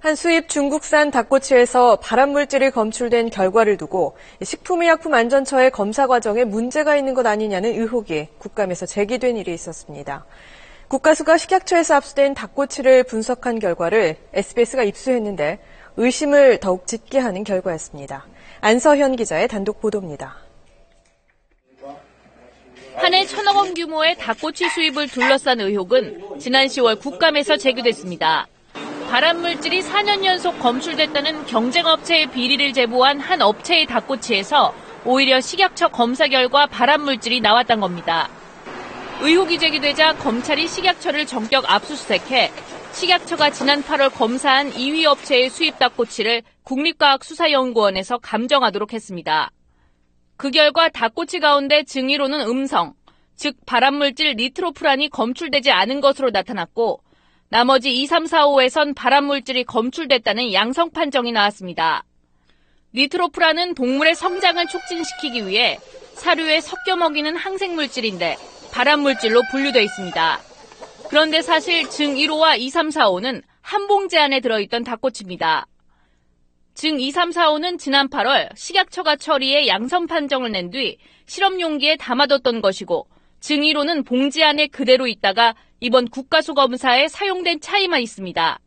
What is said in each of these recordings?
한 수입 중국산 닭꼬치에서 발암물질이 검출된 결과를 두고 식품의약품안전처의 검사 과정에 문제가 있는 것 아니냐는 의혹이 국감에서 제기된 일이 있었습니다. 국가수가 식약처에서 압수된 닭꼬치를 분석한 결과를 SBS가 입수했는데 의심을 더욱 짙게 하는 결과였습니다. 안서현 기자의 단독 보도입니다. 한 해 1,000억 원 규모의 닭꼬치 수입을 둘러싼 의혹은 지난 10월 국감에서 제기됐습니다. 발암물질이 4년 연속 검출됐다는 경쟁업체의 비리를 제보한 한 업체의 닭꼬치에서 오히려 식약처 검사 결과 발암물질이 나왔던 겁니다. 의혹이 제기되자 검찰이 식약처를 전격 압수수색해 식약처가 지난 8월 검사한 2위 업체의 수입 닭꼬치를 국립과학수사연구원에서 감정하도록 했습니다. 그 결과 닭꼬치 가운데 증위로는 음성, 즉 발암물질 니트로프란이 검출되지 않은 것으로 나타났고 나머지 2, 3, 4, 5에선 발암물질이 검출됐다는 양성 판정이 나왔습니다. 니트로프란은 동물의 성장을 촉진시키기 위해 사료에 섞여 먹이는 항생물질인데 발암물질로 분류돼 있습니다. 그런데 사실 증 1호와 2, 3, 4, 5는 한 봉지 안에 들어있던 닭꼬치입니다. 증 2, 3, 4, 5는 지난 8월 식약처가 처리해 양성 판정을 낸 뒤 실험 용기에 담아뒀던 것이고 증 1호는 봉지 안에 그대로 있다가 이번 국가수 검사에 사용된 차이만 있습니다.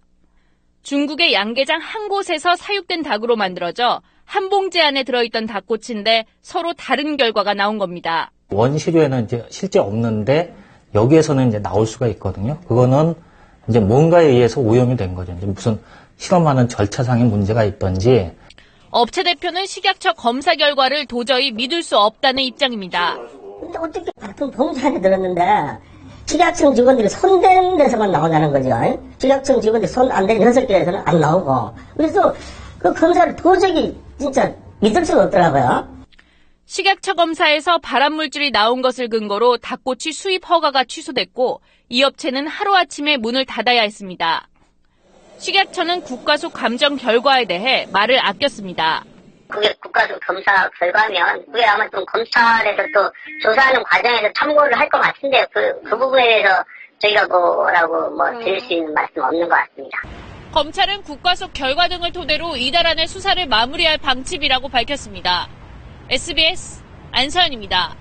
중국의 양계장 한 곳에서 사육된 닭으로 만들어져 한 봉지 안에 들어있던 닭꼬치인데 서로 다른 결과가 나온 겁니다. 원시료에는 이제 실제 없는데 여기에서는 이제 나올 수가 있거든요. 그거는 이제 뭔가에 의해서 오염이 된 거죠. 이제 무슨 실험하는 절차상의 문제가 있던지. 업체 대표는 식약처 검사 결과를 도저히 믿을 수 없다는 입장입니다. 근데 어떻게 같은 봉지 안에 들었는데 식약청 직원들이 손댄 데서만 나오냐는 거죠. 식약청 직원들이 손 안 댄 6개에서는 안 나오고. 그래서 그 검사를 도저히 진짜 믿을 수가 없더라고요. 식약처 검사에서 발암물질이 나온 것을 근거로 닭꼬치 수입 허가가 취소됐고 이 업체는 하루아침에 문을 닫아야 했습니다. 식약처는 국가수 감정 결과에 대해 말을 아꼈습니다. 그게 국가수 검사 결과면 그게 아마 좀 검찰에서 또 조사하는 과정에서 참고를 할 것 같은데 그 부분에 대해서 저희가 뭐라고 드릴 수 있는 말씀 없는 것 같습니다. 검찰은 국가수 결과 등을 토대로 이달 안에 수사를 마무리할 방침이라고 밝혔습니다. SBS 안서연입니다.